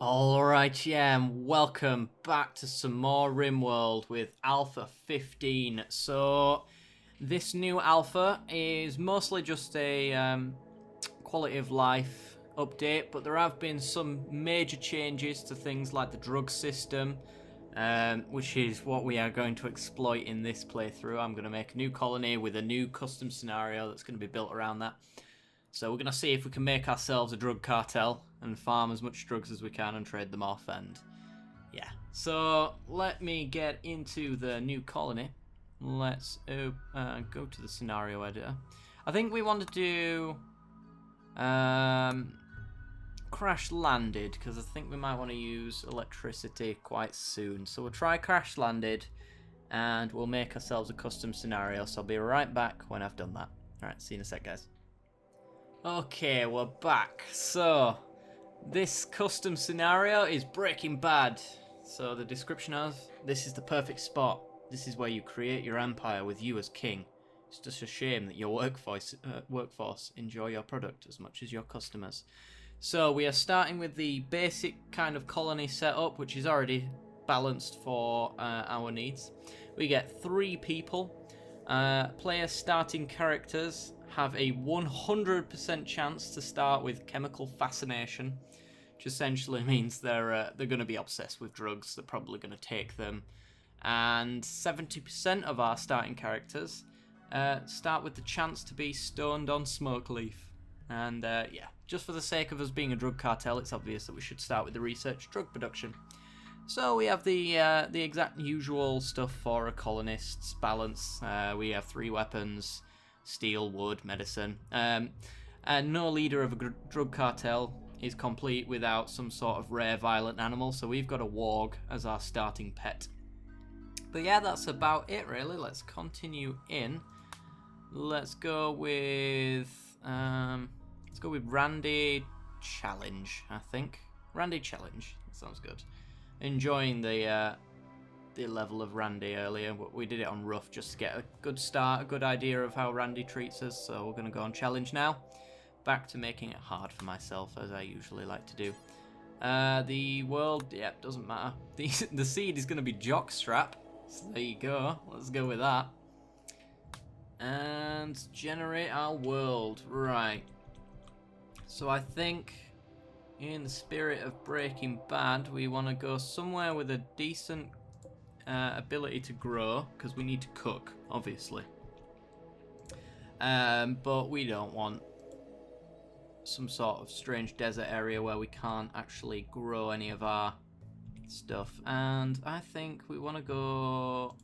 Alright, yeah, and welcome back to some more Rimworld with Alpha 15. So, this new Alpha is mostly just a quality of life update, but there have been some major changes to things like the drug system, which is what we are going to exploit in this playthrough. I'm going to make a new colony with a new custom scenario that's going to be built around that. So we're going to see if we can make ourselves a drug cartel and farm as much drugs as we can and trade them off. And yeah, so let me get into the new colony. Let's go to the scenario editor. I think we want to do crash landed, because I think we might want to use electricity quite soon. So we'll try crash landed and we'll make ourselves a custom scenario. So I'll be right back when I've done that. Alright, see you in a sec, guys. Okay, we're back. So, this custom scenario is Breaking Bad. So the description of this is the perfect spot. This is where you create your empire with you as king. It's just a shame that your workforce enjoy your product as much as your customers. So we are starting with the basic kind of colony setup, which is already balanced for our needs. We get 3 people. Player starting characters have a 100% chance to start with chemical fascination, which essentially means they're going to be obsessed with drugs. They're probably going to take them. And 70% of our starting characters start with the chance to be stoned on smoke leaf. And yeah, just for the sake of us being a drug cartel, it's obvious that we should start with the research drug production. So we have the exact usual stuff for a colonist's balance. We have 3 weapons. Steel, wood, medicine. And no leader of a drug cartel is complete without some sort of rare violent animal, so we've got a warg as our starting pet. But yeah, that's about it really. Let's continue in. Let's go with Randy Challenge, I think. Randy Challenge. That sounds good. Enjoying the level of Randy earlier, but we did it on rough just to get a good start, a good idea of how Randy treats us. So we're going to go on challenge now. Back to making it hard for myself, as I usually like to do. The world, yeah, doesn't matter. The seed is going to be jockstrap. So there you go. Let's go with that. And generate our world. Right. So I think, in the spirit of Breaking Bad, we want to go somewhere with a decent ability to grow, because we need to cook, obviously. But we don't want some sort of strange desert area where we can't actually grow any of our stuff. And I think we want to go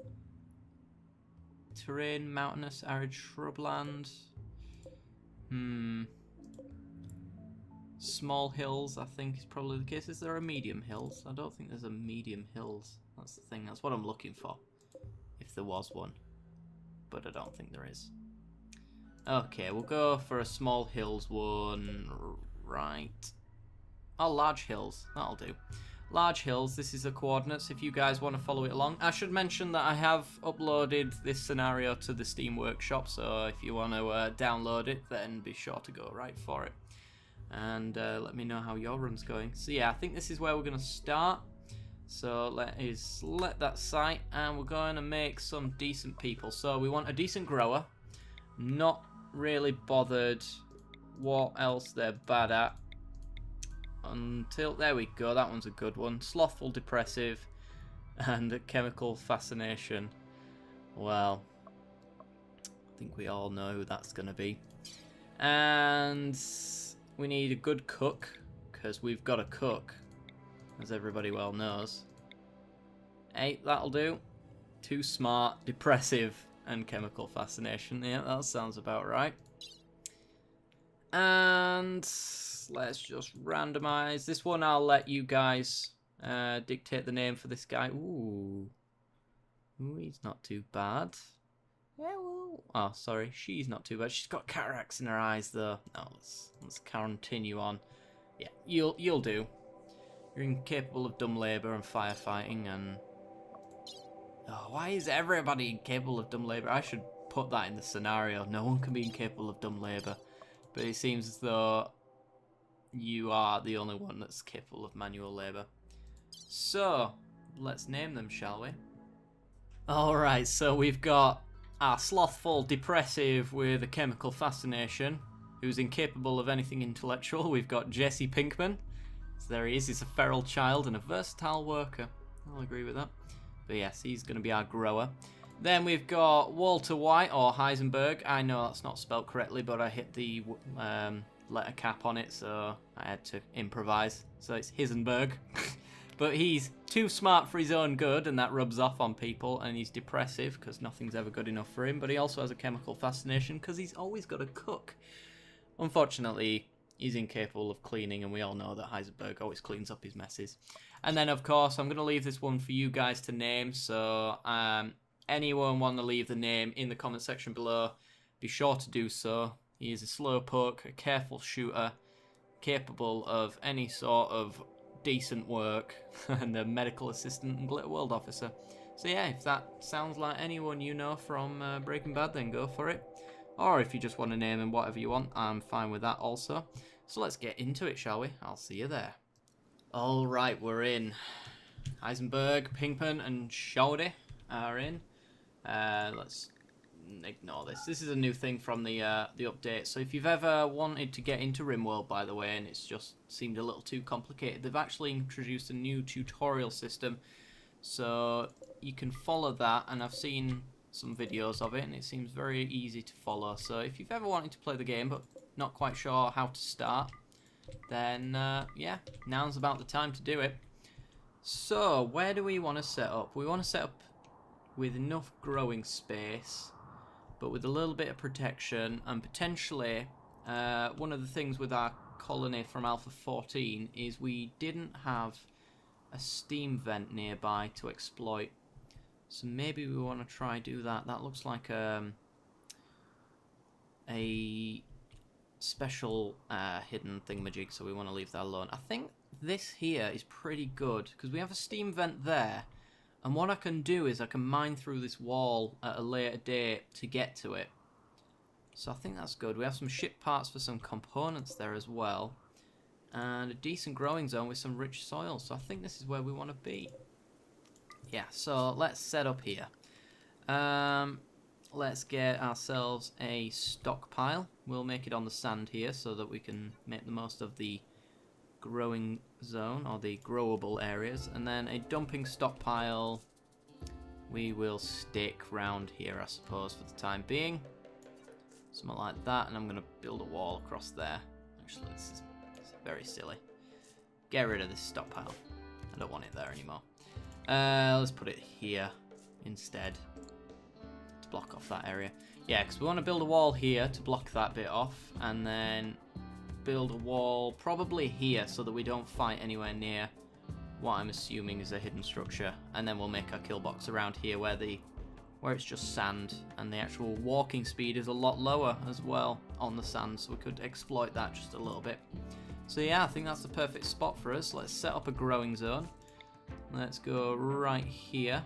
terrain, mountainous, arid shrubland. Small hills, I think, is probably the case. Is there a medium hills? I don't think there's a medium hills. That's the thing. That's what I'm looking for. If there was one. But I don't think there is. Okay, we'll go for a small hills one. Right. Oh, large hills. That'll do. Large hills. This is the coordinates if you guys want to follow it along. I should mention that I have uploaded this scenario to the Steam Workshop. So if you want to download it, then be sure to go right for it. And let me know how your run's going. So yeah, I think this is where we're going to start. So let's select that site, and we're going to make some decent people. So we want a decent grower. Not really bothered what else they're bad at. Until, there we go, that one's a good one. Slothful, depressive, and a chemical fascination. Well, I think we all know who that's going to be. And we need a good cook, because we've got a cook, as everybody well knows. 8, that'll do. Too smart, depressive, and chemical fascination. Yeah, that sounds about right. And let's just randomize. This one I'll let you guys dictate the name for this guy. Ooh, he's not too bad. Yeah, well, oh, sorry, she's not too bad. She's got cataracts in her eyes, though. No, let's continue on. Yeah, you'll do. You're incapable of dumb labour and firefighting, and oh, why is everybody incapable of dumb labour? I should put that in the scenario. No one can be incapable of dumb labour, but it seems as though you are the only one that's capable of manual labour. So, let's name them, shall we? Alright, so we've got our slothful depressive with a chemical fascination, who's incapable of anything intellectual. We've got Jesse Pinkman. So there he is. He's a feral child and a versatile worker. I'll agree with that. But yes, he's going to be our grower. Then we've got Walter White, or Heisenberg. I know that's not spelled correctly, but I hit the letter cap on it, so I had to improvise. So it's Heisenberg. But he's too smart for his own good, and that rubs off on people, and he's depressive because nothing's ever good enough for him. But he also has a chemical fascination because he's always got to cook. Unfortunately, he's incapable of cleaning, and we all know that Heisenberg always cleans up his messes. And then, of course, I'm going to leave this one for you guys to name, so anyone want to leave the name in the comment section below, be sure to do so. He is a slowpoke, a careful shooter, capable of any sort of decent work, and a medical assistant and glitter world officer. So yeah, if that sounds like anyone you know from Breaking Bad, then go for it. Or if you just want to name him whatever you want, I'm fine with that also. So let's get into it, shall we? I'll see you there. Alright, we're in. Heisenberg, Pinkman and Shawty are in. Let's ignore this. This is a new thing from the update. So if you've ever wanted to get into Rimworld, by the way, and it's just seemed a little too complicated, they've actually introduced a new tutorial system. So you can follow that, and I've seen some videos of it, and it seems very easy to follow. So if you've ever wanted to play the game but not quite sure how to start, then yeah, now's about the time to do it. So where do we want to set up? We want to set up with enough growing space, but with a little bit of protection, and potentially one of the things with our colony from Alpha 14 is we didn't have a steam vent nearby to exploit. So maybe we want to try do that. That looks like a special hidden thingamajig, so we want to leave that alone. I think this here is pretty good, because we have a steam vent there, and what I can do is I can mine through this wall at a later date to get to it. So I think that's good. We have some ship parts for some components there as well, and a decent growing zone with some rich soil, so I think this is where we want to be. Yeah, so let's set up here. Let's get ourselves a stockpile. We'll make it on the sand here so that we can make the most of the growing zone, or the growable areas. And then a dumping stockpile we will stick round here, I suppose, for the time being. Something like that, and I'm going to build a wall across there. Actually, this is very silly. Get rid of this stockpile. I don't want it there anymore. Let's put it here instead to block off that area. Yeah, because we want to build a wall here to block that bit off, and then build a wall probably here so that we don't fight anywhere near what I'm assuming is a hidden structure, and then we'll make our kill box around here where it's just sand, and the actual walking speed is a lot lower as well on the sand, so we could exploit that just a little bit. So yeah, I think that's the perfect spot for us. Let's set up a growing zone. Let's go right here,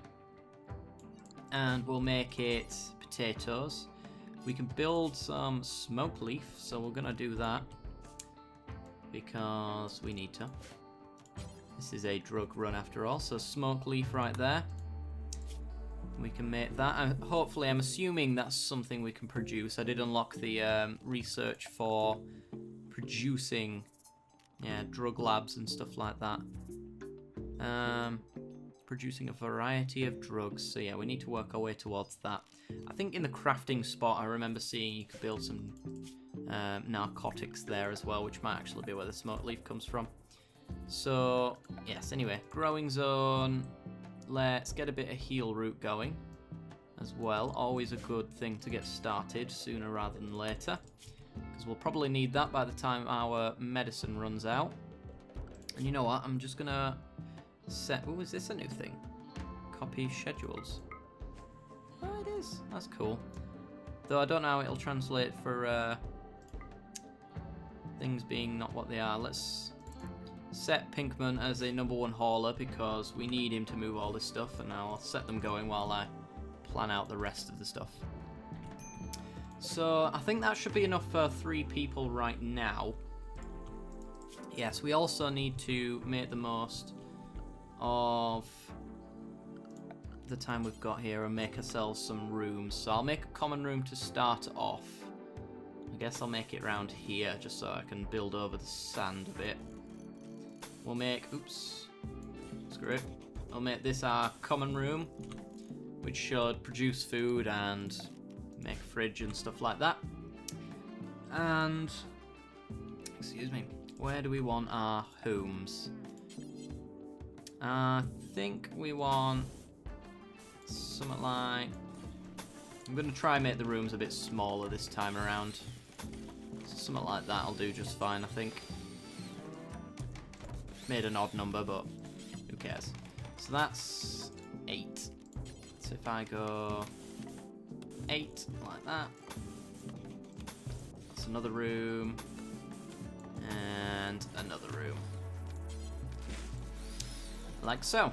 and we'll make it potatoes. We can build some smoke leaf, so we're gonna do that because we need to. This is a drug run after all, so smoke leaf right there. We can make that, and hopefully, I'm assuming that's something we can produce. I did unlock the research for producing, yeah, drug labs and stuff like that. Producing a variety of drugs, so yeah, we need to work our way towards that. I think in the crafting spot I remember seeing you could build some narcotics there as well, which might actually be where the smoke leaf comes from. So yes, anyway, growing zone. Let's get a bit of heal root going as well. Always a good thing to get started sooner rather than later, because we'll probably need that by the time our medicine runs out. And you know what, I'm just gonna set... Oh, is this a new thing? Copy schedules. Oh, it is. That's cool. Though I don't know how it'll translate for things being not what they are. Let's set Pinkman as a #1 hauler because we need him to move all this stuff, and I'll set them going while I plan out the rest of the stuff. So I think that should be enough for 3 people right now. Yes, we also need to make the most of the time we've got here and make ourselves some rooms. So I'll make a common room to start off. I guess I'll make it around here just so I can build over the sand a bit. We'll make, oops, screw it. I'll make this our common room, which should produce food and make a fridge and stuff like that. And, excuse me, where do we want our homes? I think we want something like... I'm going to try and make the rooms a bit smaller this time around. So something like that will do just fine, I think. Made an odd number, but who cares? So that's 8. So if I go 8 like that, that's another room and another room. Like so.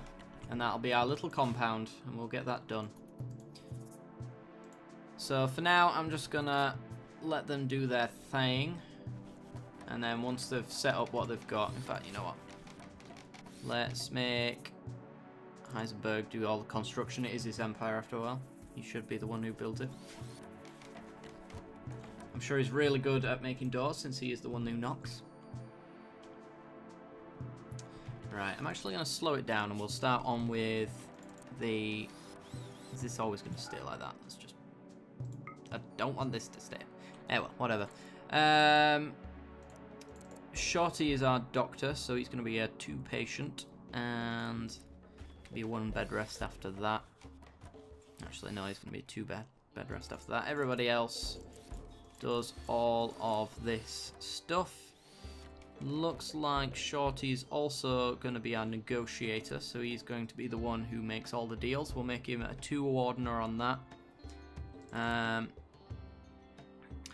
And that'll be our little compound, and we'll get that done. So for now, I'm just gonna let them do their thing. And then once they've set up what they've got, in fact, you know what? Let's make Heisenberg do all the construction. It is his empire after a while. He should be the one who built it. I'm sure he's really good at making doors since he is the one who knocks. Right, I'm actually going to slow it down and we'll start on with the... Is this always going to stay like that? Let's just... I don't want this to stay. Eh, well, whatever. Shorty is our doctor, so he's going to be a 2 patient and can be a 1 bed rest after that. Actually, no, he's going to be a 2 bed rest after that. Everybody else does all of this stuff. Looks like Shorty's also going to be our negotiator, so he's going to be the one who makes all the deals. We'll make him a 2 wardener on that.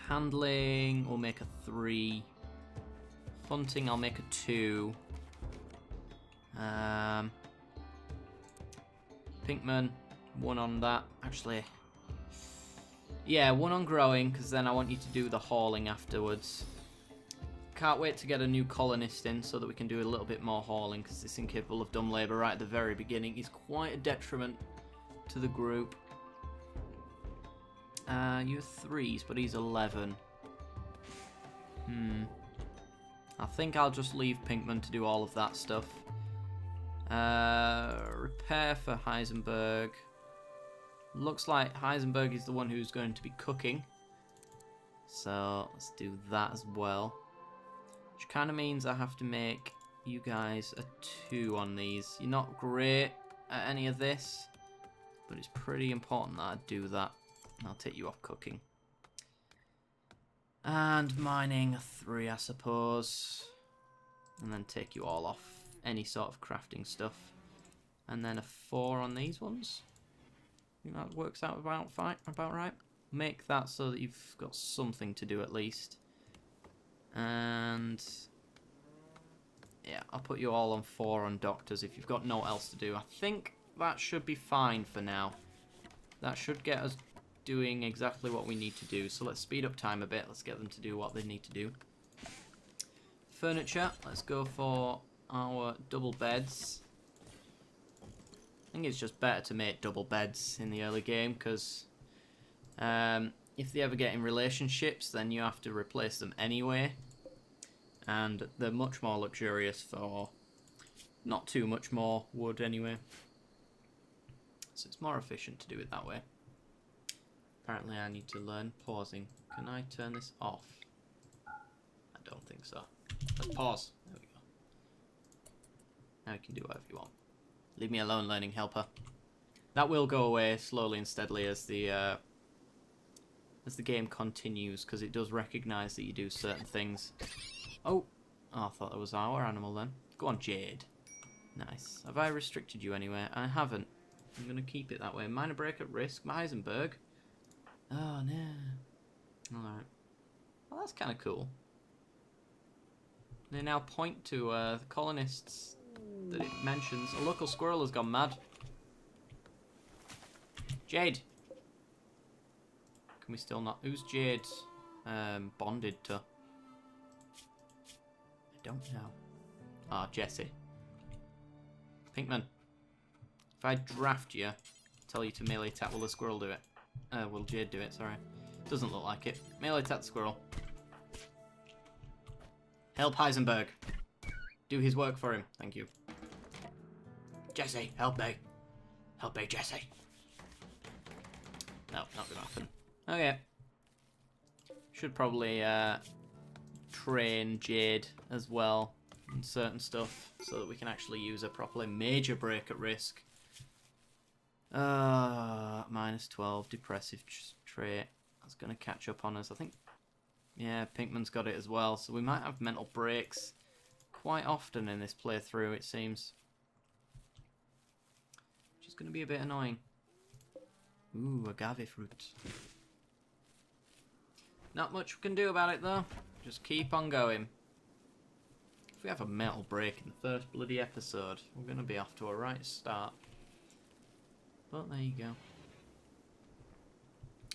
Handling, we'll make a 3. Hunting, I'll make a 2. Pinkman, 1 on that. Actually, yeah, 1 on growing, because then I want you to do the hauling afterwards. Can't wait to get a new colonist in so that we can do a little bit more hauling, because this incapable of dumb labour right at the very beginning is quite a detriment to the group. You're 3s, but he's 11. I think I'll just leave Pinkman to do all of that stuff. Repair for Heisenberg. Looks like Heisenberg is the one who's going to be cooking. So let's do that as well. Which kind of means I have to make you guys a 2 on these. You're not great at any of this, but it's pretty important that I do that. I'll take you off cooking. And mining a 3, I suppose. And then take you all off any sort of crafting stuff. And then a 4 on these ones. I think that works out about right. Make that so that you've got something to do at least. And yeah, I'll put you all on 4 on doctors if you've got no else to do. I think that should be fine for now. That should get us doing exactly what we need to do. So let's speed up time a bit. Let's get them to do what they need to do. Furniture, let's go for our double beds. I think it's just better to make double beds in the early game because if they ever get in relationships, then you have to replace them anyway. And they're much more luxurious for not too much more wood anyway. So it's more efficient to do it that way. Apparently I need to learn pausing. Can I turn this off? I don't think so. Let's pause. There we go. Now you can do whatever you want. Leave me alone, learning helper. That will go away slowly and steadily as the game continues, because it does recognise that you do certain things. Oh, I thought that was our animal then. Go on, Jade. Nice. Have I restricted you anywhere? I haven't. I'm going to keep it that way. Minor break at risk. Heisenberg. Oh, no. Alright. Well, that's kind of cool. They now point to the colonists that it mentions. A local squirrel has gone mad. Jade. Can we still not... Who's Jade bonded to? don't know. Ah, Jesse. Pinkman. If I draft you, tell you to melee attack, will the squirrel do it? Will Jade do it, sorry. Doesn't look like it. Melee attack the squirrel. Help Heisenberg. Do his work for him. Thank you. Jesse, help me. Help me, Jesse. No, not gonna happen. Okay. Should probably train Jade as well in certain stuff so that we can actually use her properly. Major break at risk. Minus 12 depressive trait. That's gonna catch up on us. I think. Yeah, Pinkman's got it as well, so we might have mental breaks quite often in this playthrough, it seems. Which is going to be a bit annoying. Ooh, agave fruit. Not much we can do about it, though. Just keep on going. If we have a mental break in the first bloody episode, we're going to be off to a right start. But there you go.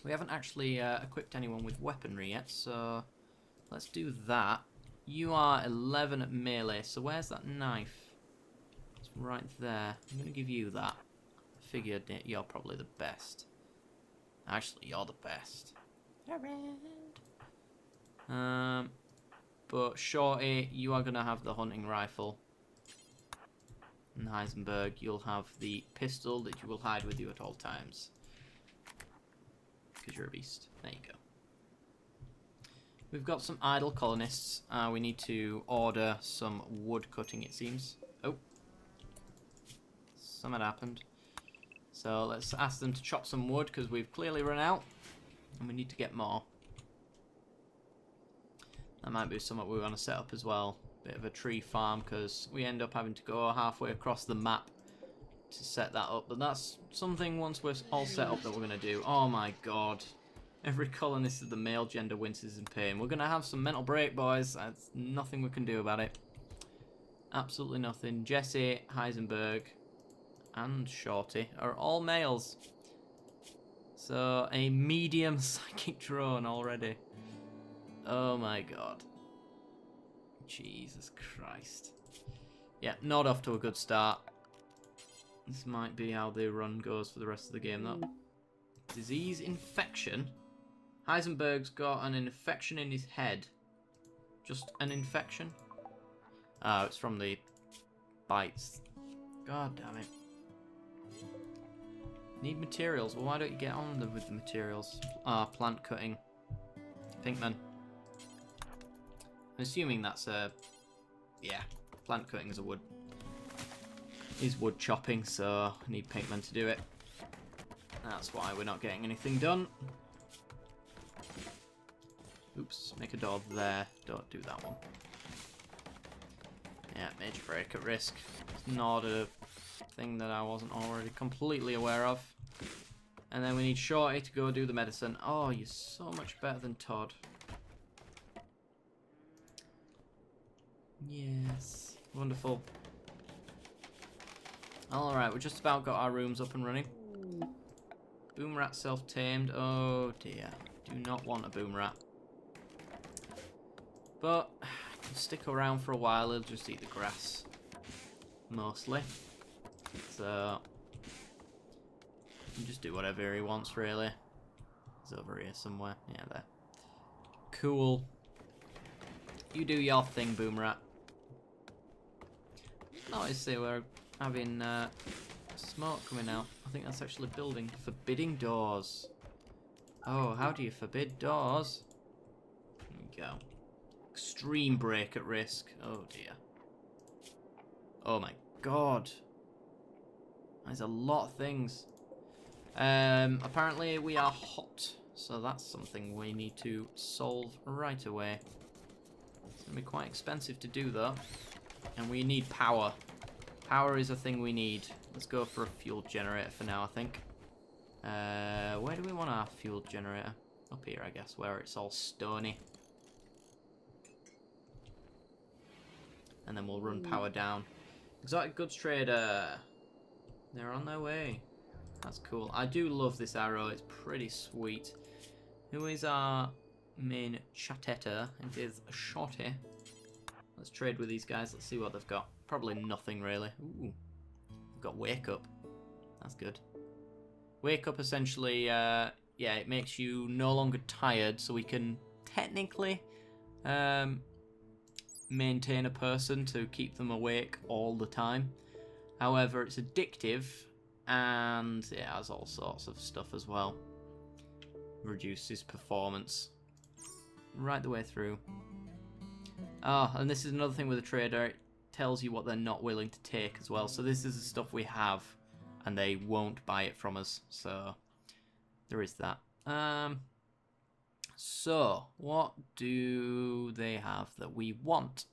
We haven't actually equipped anyone with weaponry yet, so let's do that. You are 11 at melee, so where's that knife? It's right there. I'm going to give you that. I figured you're probably the best. Actually, you're the best. But Shorty, you are going to have the hunting rifle. And Heisenberg, you'll have the pistol that you will hide with you at all times. Because you're a beast. There you go. We've got some idle colonists. We need to order some wood cutting, it seems. Oh. Something happened. So let's ask them to chop some wood, because we've clearly run out. And we need to get more. That might be something we want to set up as well. Bit of a tree farm, because we end up having to go halfway across the map to set that up. But that's something once we're all set up that we're going to do. Oh my god. Every colonist of the male gender winces in pain. We're going to have some mental break, boys. That's nothing we can do about it. Absolutely nothing. Jesse, Heisenberg, and Shorty are all males. So, a medium psychic drone already. Oh my god. Jesus Christ. Yeah, not off to a good start. This might be how the run goes for the rest of the game, though. Disease infection? Heisenberg's got an infection in his head. Just an infection? Oh, it's from the bites. God damn it. Need materials. Well, why don't you get on with the materials? Plant cutting. Pinkman. I'm assuming that's a... Yeah, plant cutting is a wood. Is wood chopping, so I need Pinkman to do it. That's why we're not getting anything done. Oops, make a door there. Don't do that one. Yeah, major break at risk. It's not a thing that I wasn't already completely aware of. And then we need Shorty to go do the medicine. Oh, you're so much better than Todd. Yes. Wonderful. Alright, we just about got our rooms up and running. Boom rat self-tamed. Oh dear. Do not want a boom rat. But I can stick around for a while. He'll just eat the grass. Mostly. So he can just do whatever he wants, really. He's over here somewhere. Yeah, there. Cool. You do your thing, boom rat. Notice they were having smoke coming out. I think that's actually building. Forbidding doors. Oh, how do you forbid doors? There we go. Extreme break at risk. Oh dear. Oh my god. There's a lot of things. Apparently we are hot. So that's something we need to solve right away. It's going to be quite expensive to do though. And we need power. Power is a thing we need. Let's go for a fuel generator for now, I think. Where do we want our fuel generator? Up here, I guess, where it's all stony. And then we'll run power down. Exotic goods trader. They're on their way. That's cool. I do love this arrow. It's pretty sweet. Who is our main chattetter? It is Shorty. Let's trade with these guys. Let's see what they've got. Probably nothing, really. Ooh. We've got Wake Up. That's good. Wake Up, essentially, yeah, it makes you no longer tired, so we can technically maintain a person to keep them awake all the time. However, it's addictive, and it has all sorts of stuff as well. Reduces performance right the way through. Oh, and this is another thing with a trader. It tells you what they're not willing to take as well. So this is the stuff we have, and they won't buy it from us. So there is that. So what do they have that we want?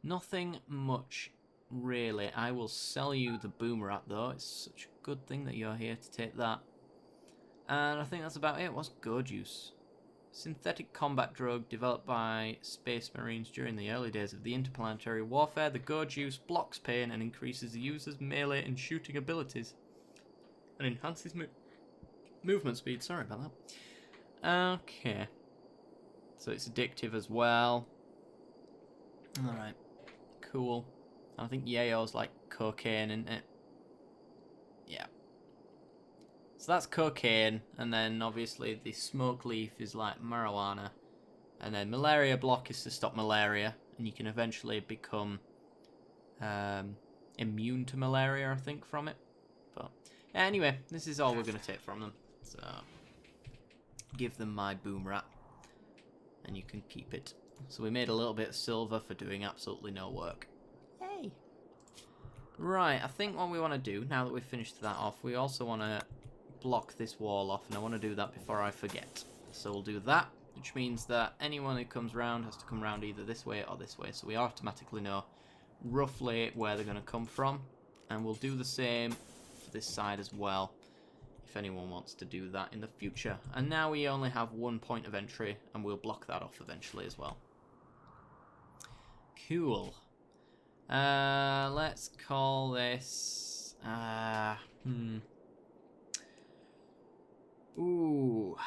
Nothing much, really. I will sell you the boomerang, though. It's such a good thing that you're here to take that. And I think that's about it. What's Go Juice? Synthetic combat drug developed by Space Marines during the early days of the interplanetary warfare. The Go Juice blocks pain and increases the user's melee and shooting abilities. And enhances movement speed. Sorry about that. Okay. So it's addictive as well. Alright. Cool. I think yayo's like cocaine, isn't it? Yeah. So that's cocaine, and then obviously the smoke leaf is like marijuana. And then malaria block is to stop malaria, and you can eventually become immune to malaria, I think, from it. But anyway, this is all we're going to take from them. So give them my boomerang, and you can keep it. So we made a little bit of silver for doing absolutely no work. Yay! Right, I think what we want to do, now that we've finished that off, we also want to block this wall off, and I want to do that before I forget. So we'll do that, which means that anyone who comes round has to come round either this way or this way, so we automatically know roughly where they're going to come from. And we'll do the same for this side as well, if anyone wants to do that in the future. And now we only have one point of entry, and we'll block that off eventually as well. Cool. Let's call this... Ooh.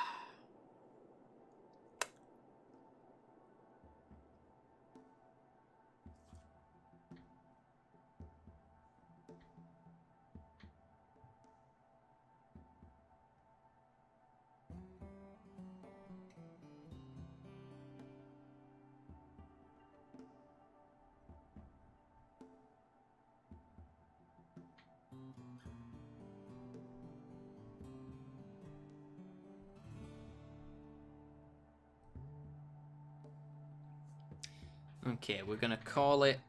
Okay, we're gonna call it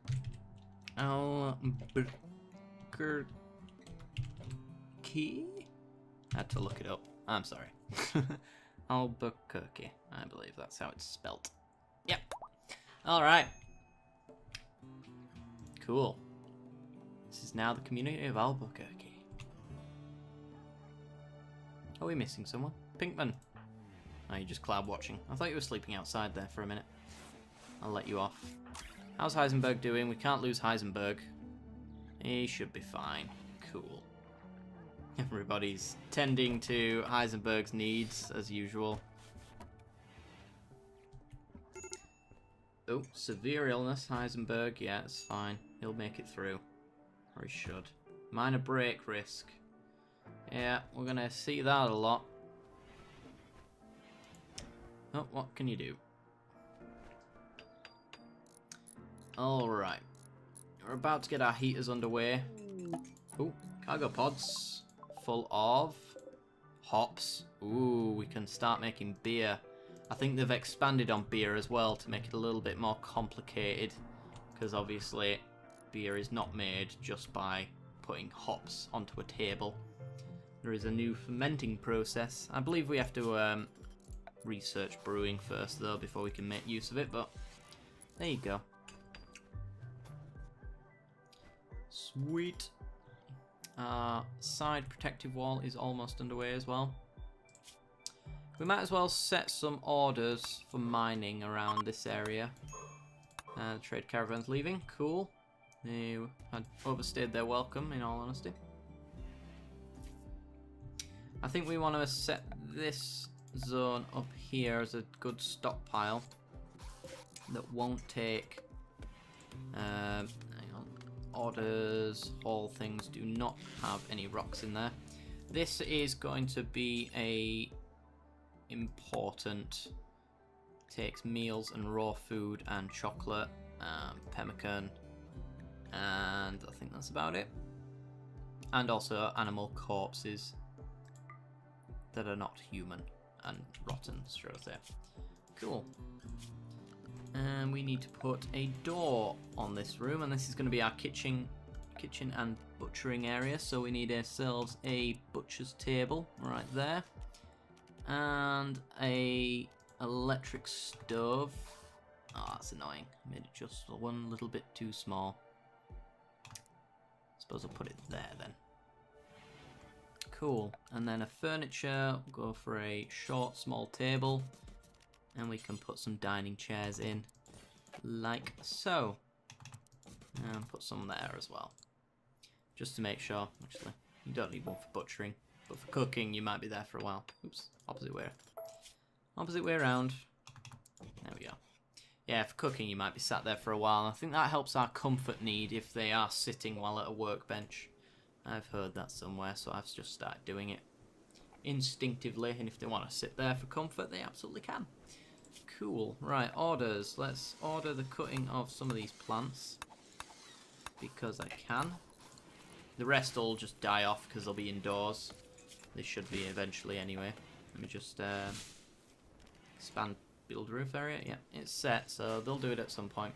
Albuquerque. Had to look it up. I'm sorry. Albuquerque. I believe that's how it's spelt. Yep. Alright. Cool. This is now the community of Albuquerque. Are we missing someone? Pinkman. Oh, you're just cloud watching. I thought you were sleeping outside there for a minute. I'll let you off. How's Heisenberg doing? We can't lose Heisenberg. He should be fine. Cool. Everybody's tending to Heisenberg's needs, as usual. Oh, severe illness, Heisenberg. Yeah, it's fine. He'll make it through. Or he should. Minor break risk. Yeah, we're going to see that a lot. Oh, what can you do? Alright. We're about to get our heaters underway. Oh, cargo pods. Full of hops. Ooh, we can start making beer. I think they've expanded on beer as well to make it a little bit more complicated. Because obviously, beer is not made just by putting hops onto a table. There is a new fermenting process. I believe we have to research brewing first, though, before we can make use of it. But there you go. Sweet. Side protective wall is almost underway as well. We might as well set some orders for mining around this area. The trade caravan's leaving. Cool. They had overstayed their welcome, in all honesty. I think we want to set this zone up here as a good stockpile that won't take Hang on. Orders, all things do not have any rocks in there. This is going to be a important. Takes meals and raw food and chocolate, pemmican, and I think that's about it. And also animal corpses that are not human and rotten, should I say. Cool. And we need to put a door on this room, and this is going to be our kitchen and butchering area. So we need ourselves a butcher's table right there, and a electric stove. Oh, that's annoying. I made it just one little bit too small. Suppose I'll put it there then. Cool. And then a furniture, we'll go for a short, small table. And we can put some dining chairs in, like so. And put some there as well. Just to make sure, actually. You don't need one for butchering. But for cooking, you might be there for a while. Oops, opposite way. Opposite way around. There we go. Yeah, for cooking, you might be sat there for a while. I think that helps our comfort need if they are sitting while at a workbench. I've heard that somewhere, so I've just started doing it instinctively. And if they want to sit there for comfort, they absolutely can. Cool. Right, orders. Let's order the cutting of some of these plants, because I can. The rest will just die off because they'll be indoors. They should be eventually anyway. Let me just expand build roof area. Yeah, it's set, so they'll do it at some point.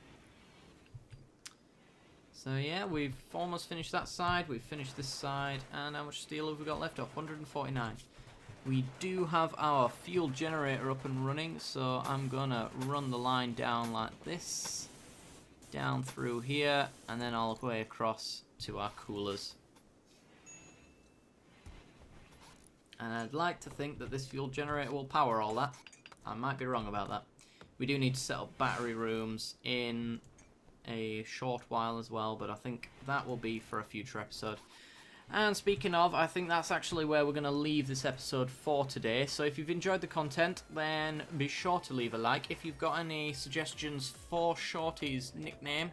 So yeah, we've almost finished that side. We've finished this side. And how much steel have we got left off? 149. We do have our fuel generator up and running, so I'm gonna run the line down like this, down through here, and then all the way across to our coolers. And I'd like to think that this fuel generator will power all that. I might be wrong about that. We do need to set up battery rooms in a short while as well, but I think that will be for a future episode. And speaking of, I think that's actually where we're going to leave this episode for today. So if you've enjoyed the content, then be sure to leave a like. If you've got any suggestions for Shorty's nickname,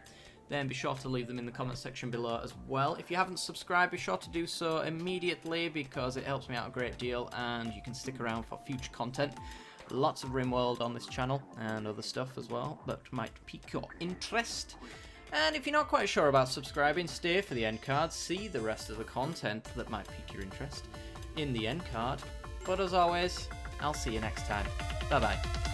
then be sure to leave them in the comment section below as well. If you haven't subscribed, be sure to do so immediately, because it helps me out a great deal and you can stick around for future content. Lots of Rimworld on this channel and other stuff as well that might pique your interest. And if you're not quite sure about subscribing, stay for the end card, see the rest of the content that might pique your interest in the end card. But as always, I'll see you next time. Bye bye.